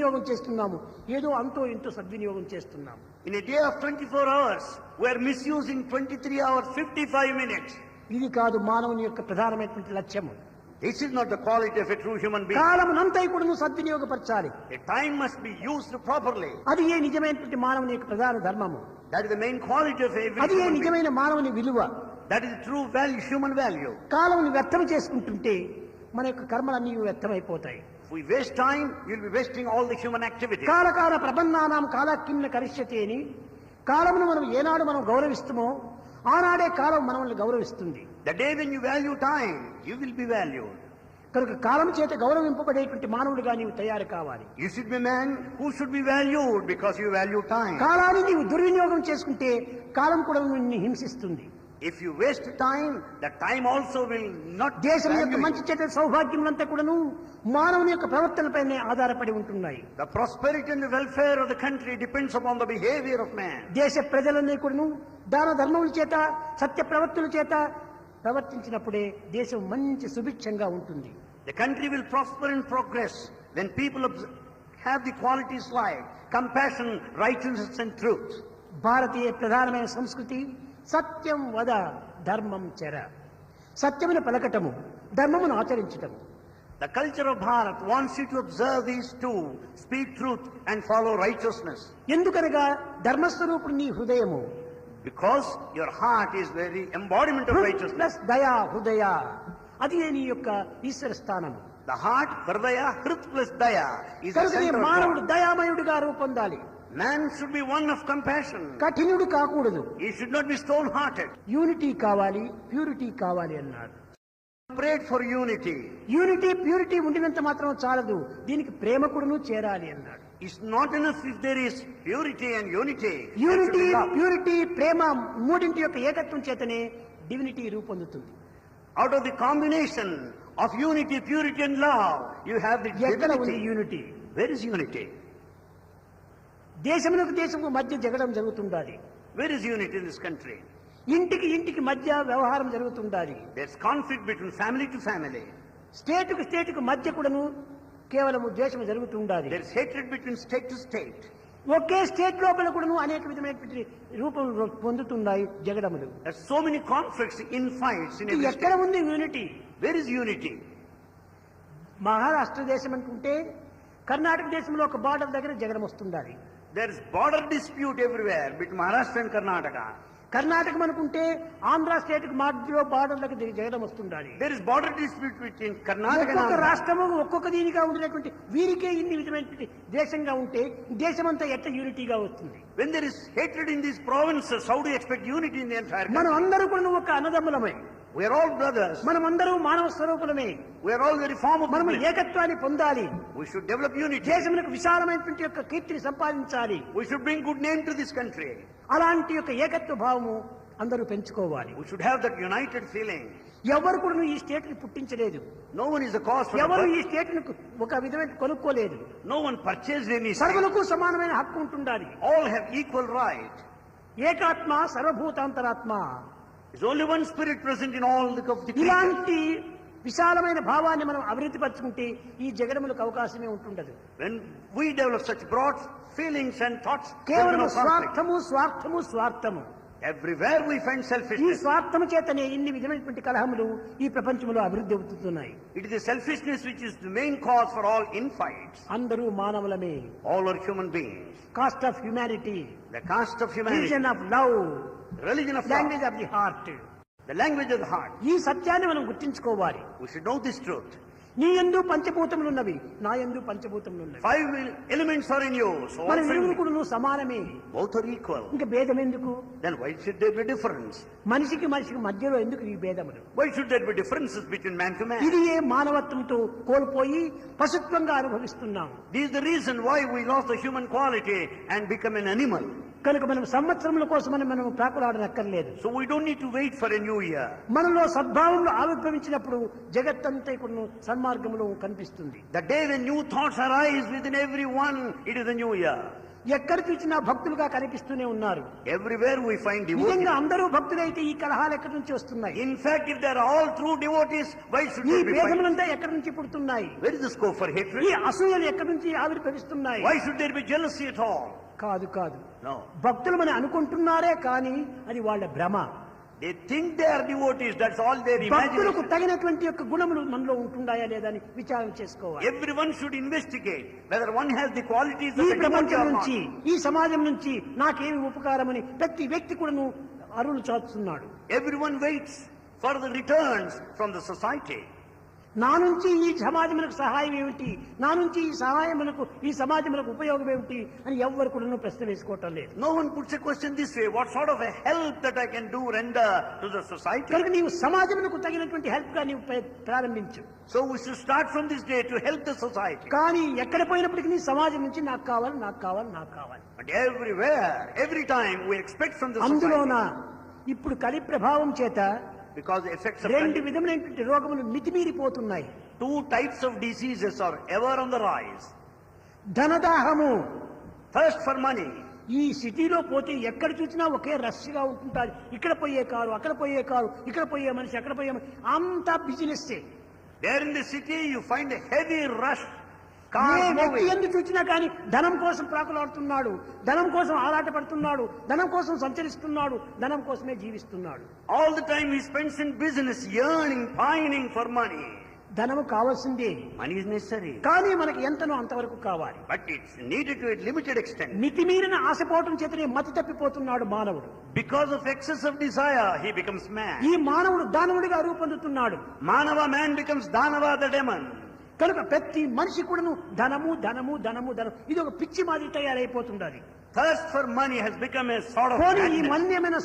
దుర్వినియోగం చేస్తున్నాము, ఏదో అంతో ఇంతో సద్వినియోగం చేస్తున్నాము. In a day of 24 hours, we are misusing 23 hours 55 minutes. ఇది కాదు మానవుని యొక్క ప్రధానమైనటువంటి లక్ష్యము. This is not the quality of a true human being. కాలమునంతా కూడా నువ్వు సద్వినియోగపరచాలి. A time must be used properly. అది ఏ నిజమైనటువంటి మానవుని యొక్క ప్రధాన ధర్మము. That is the main quality of every అది ఏ human being. నిజమైన మానవుని విలువ. That is the true value, human value. కాలముని వ్యర్థం చేసుకుంటుంటే మన యొక్క కర్మలన్నీ వ్యర్థమైపోతాయి. If we waste time, you'll be wasting all the human activity. కాలకాల ప్రబంధానాం కాలకిన్న కరిష్యతే అని కాలమును మనం ఏనాడు మనం గౌరవిస్తామో ఆనాడే కాలం మనల్ని గౌరవిస్తుంది. The day when you value time, you will be valued. కనుక కాలం చేత గౌరవింపబడేటువంటి మానవుడిగా నీవు తయారు కావాలి. You should be a man who should be valued because you value time. కాలాన్ని నీవు దుర్వినియోగం చేసుకుంటే కాలం కూడా నిన్ను హింసిస్తుంది. If you waste time, the time also will not దేశం యొక్క value మంచి you. చెడ్డ సౌభాగ్యములంతా కూడాను మానవుని యొక్క ప్రవర్తనపైనే ఆధారపడి ఉంటున్నాయి. The prosperity and the welfare of the country depends upon the behavior of man. దేశ ప్రజలన్నీ కూడాను దాన ధర్మముల చేత సత్య ప్రవర్తనల చేత ప్రవర్తించినప్పుడే దేశం మంచి సుభిక్షంగా ఉంటుంది. The country will prosper and progress when people have the qualities like compassion, righteousness and truth. భారతీయ ప్రధానమైన సంస్కృతి సత్యం వద ధర్మం చెర. సత్యమును పలకటము, ధర్మమును ఆచరించటము. The culture of Bharat wants you to observe these two, speak truth and follow righteousness. ఎందుకనగా ధర్మస్వరూపుడు నీ హృదయము. Because your heart is very embodiment of righteousness. Plus దయా హృదయ, అది నీ యొక్క ఈశ్వర స్థానము. The heart, hridaya, hrit plus daya is the కనుక center of మానవుడు God. దయామయుడిగా రూపొందాలి. Man should be one of compassion. కఠినుడు కాకూడదు. He should not be stone-hearted. Unity కావాలి, ప్యూరిటీ కావాలి అన్నాడు. Prayed for unity. Unity purity ఉండినంత మాత్రం చాలదు, దీనికి ప్రేమ కూడాను చేరాలి అన్నాడు. It's not enough if there is purity and unity. There should unity be love. Purity ప్రేమ మూడింటి యొక్క ఏకత్వం చేతనే డివినిటీ రూపొందుతుంది. Out of the combination of unity, purity and love, you have the ఎక్కడ ఉంది divinity. Unity? Where is unity? దేశమునకు దేశము మధ్య జగడం జరుగుతుండాలి. Where is unity in this country? ఇంటికి ఇంటికి మధ్య వ్యవహారం జరుగుతుండాలి. There's conflict between family to family. స్టేటుకు స్టేటుకు మధ్య కూడాను కేవలము ద్వేషము జరుగుతుండాలి. There's hatred between state to state. Okay state లోపల కూడాను అనేక విధమైనటువంటి రూపం పొందుతున్నాయి జగడములు. There's so many conflicts, infights in every ఎక్కడ state. ఉంది unity? Where is unity? Maharashtra దేశం అనుకుంటే కర్ణాటక దేశంలో ఒక బార్డర్ దగ్గర జగడం వస్తుండాలి. There's border dispute everywhere between Maharashtra and Karnataka. కర్ణాటకం అనుకుంటే ఆంధ్ర స్టేట్ కు మధ్యలో బార్డర్ దగ్గర జగడం వస్తుండాలి. There is border dispute between Karnataka and ఒక్కొక్క Andhra. రాష్ట్రము ఒక్కొక్క దీనిగా ఉండినటువంటి వీరికే ఇన్ని విధమైనటువంటి దేశంగా ఉంటే దేశమంతా ఎట్లా యూనిటీగా వస్తుంది? When there is hatred in these provinces, how do you expect unity in the entire మనం country? అందరూ కూడా ఒక అన్నదమ్ములమే. We are all brothers. మనం అందరూ మానవ స్వరూపులమే. We are all very form of మనం people. ఏకత్వాన్ని పొందాలి. We should develop unity. దేశమునకు విశాలమైనటువంటి యొక్క కీర్తిని సంపాదించాలి. We should bring good name to this country. అలాంటి యొక్క ఏకత్వ భావము అందరూ పెంచుకోవాలి. We should have that united feeling. ఎవరు కూడా ఈ స్టేట్ ని పుట్టించలేదు. No one is the cause for ఎవరు the ఈ స్టేట్ ను ఒక విధమైన కొనుక్కోలేదు. No one purchased any state. సర్వులకు సమానమైన హక్కు ఉంటుండాలి. All have equal right. ఏకాత్మ సర్వభూతాంతరాత్మ. There's only one spirit present in all the creatures. ఇలాంటి విశాలమైన భావాన్ని మనం అభివృద్ధి పరచుకుంటే ఈ జగడములకు అవకాశమే ఉంటుండదు. When we develop such broad feelings and thoughts, there will be కేవలం no conflict. స్వార్థము స్వార్థము స్వార్థము. Everywhere we find ఈ selfishness. స్వార్థము చేతనే ఇన్ని విధమైనటువంటి కలహములు ఈ ప్రపంచంలో అభివృద్ధి అవుతున్నాయి. It is the selfishness which is the main cause for all infights. అందరూ మానవులమే. All are human beings. Cost of humanity, The caste of humanity, religion of love, religion of love, language of the heart. the language of the heart. ఈ సత్యాన్ని మనం గుర్తించుకోవాలి. We should know this truth. నీ యందు పంచభూతములున్నవి, నా యందు పంచభూతములున్నవి. 5 elements are in you, so all మన three- ఇరువురు కూడా నువ్వు సమానమే. both are equal. ఇంకా భేదం ఎందుకు? Then why should there be difference? మనిషికి మనిషికి మధ్యలో ఎందుకు ఈ భేదములు? Why should there be differences between man to man? ఇది ఏ మానవత్వంతో కోల్పోయి పశుత్వంగా అనుభవిస్తున్నాం. This is the reason why we lost the human quality and become an animal. కనుక మనం సంవత్సరముల కోసమని మనం ప్రాకులాడనక్కర్లేదు. So we don't need to wait for a new year. మనలో సద్భావంలో ఆవిర్భవించినప్పుడు జగత్తంతా ఇప్పుడు సన్మార్గంలో కనిపిస్తుంది. The day when new thoughts arise within everyone, it is a new year. ఎక్కడ చూసినా భక్తులుగా కనిపిస్తూనే ఉన్నారు. Everywhere we find నిజంగా devotees. అందరూ భక్తులైతే ఈ కలహాలు ఎక్కడి నుంచి వస్తున్నాయి? In fact, if they are all true devotees, why should ఈ they be fighting? భేదములంతా ఎక్కడి నుంచి పుడుతున్నాయి? Where is the scope for ఈ hatred? అసూయలు ఎక్కడి నుంచి ఆవిర్భవిస్తున్నాయి? Why should there be jealousy at all? కాదు కాదు, No. భక్తులమని అనుకుంటున్నారే కానీ అది వాళ్ళ భ్రమ. They think they are devotees, that's all their భక్తులకు imagination. తగినటువంటి యొక్క గుణములు మనలో ఉంటున్నాయా లేదా అని విచారణ చేసుకోవాలి. Everyone should investigate whether one has the qualities ఈ of a devotee ప్రపంచం or not. నుంచి, ఈ సమాజం నుంచి నాకేమి ఉపకారమని ప్రతి వ్యక్తి కూడాను అరువులు చాచుతున్నాడు. Everyone waits for the returns from the society. నా నుంచి ఈ సమాజమునకు సహాయం ఏమిటి, నా నుంచి ఈ సహాయమునకు ఈ సమాజమునకు ఉపయోగం ఏమిటి అని ఎవ్వరు కూడా ప్రశ్న వేసుకోవటం లేదు. No one puts a question this way, what sort of a help that I can do render to the society? కనుక నీవు సమాజమునకు తగినటువంటి హెల్ప్ గా నీవు ప్రారంభించు. So we should start from this day to help the society. కానీ ఎక్కడ పోయినప్పటికీ నీ సమాజం నుంచి నాకు కావాలి, నాకు కావాలి, నాకు కావాలి. But everywhere, every time we expect from the అందులోన society, ఇప్పుడు కలి ప్రభావం చేత because the effects of రెండు విధమైనటువంటి రోగములు మితిమీరిపోతున్నాయి. two types of diseases are ever on the rise. ధనదాహము, Thirst for money. ఈ సిటీలో పోతే ఎక్కడ చూసినా ఒకే రష్ గా ఉంటుంటారు. ఇక్కడ పోయే కారు, అక్కడ పోయే కారు, ఇక్కడ పోయే మనిషి, అక్కడ పోయే మనిషి, అంతా business. There in the city you find a heavy rush. A Cars వ్యక్తి moving. ఎందుకు చూసినా కానీ ధనం కోసం ప్రాకులాడుతున్నాడు, ధనం కోసం ఆరాట పడుతున్నాడు, ధనం కోసం సంచరిస్తున్నాడు, ధనం కోసమే జీవిస్తున్నాడు. All the time he spends in business, yearning, pining for money. ధనము కావాల్సిందే, Money is necessary, కానీ మనకి ఎంతనో అంతవరకు కావాలి. but it's needed to a limited extent. మితిమీరిన ఆశపోవటం చేతనే మతి తప్పిపోతున్నాడు మానవుడు. Because of excess of desire, he becomes mad. ఈ మానవుడు దానవుడిగా రూపొందుతున్నాడు. Manava man becomes Danava the demon. కనుక ప్రతి మనిషి కూడాను ధనము ధనము ధనము ధనం, ఇది ఒక పిచ్చి మాదిరి తయారైపోతుండాలి. Thirst for money has become a sort of పోనీ ఈ madness. మన్యమైన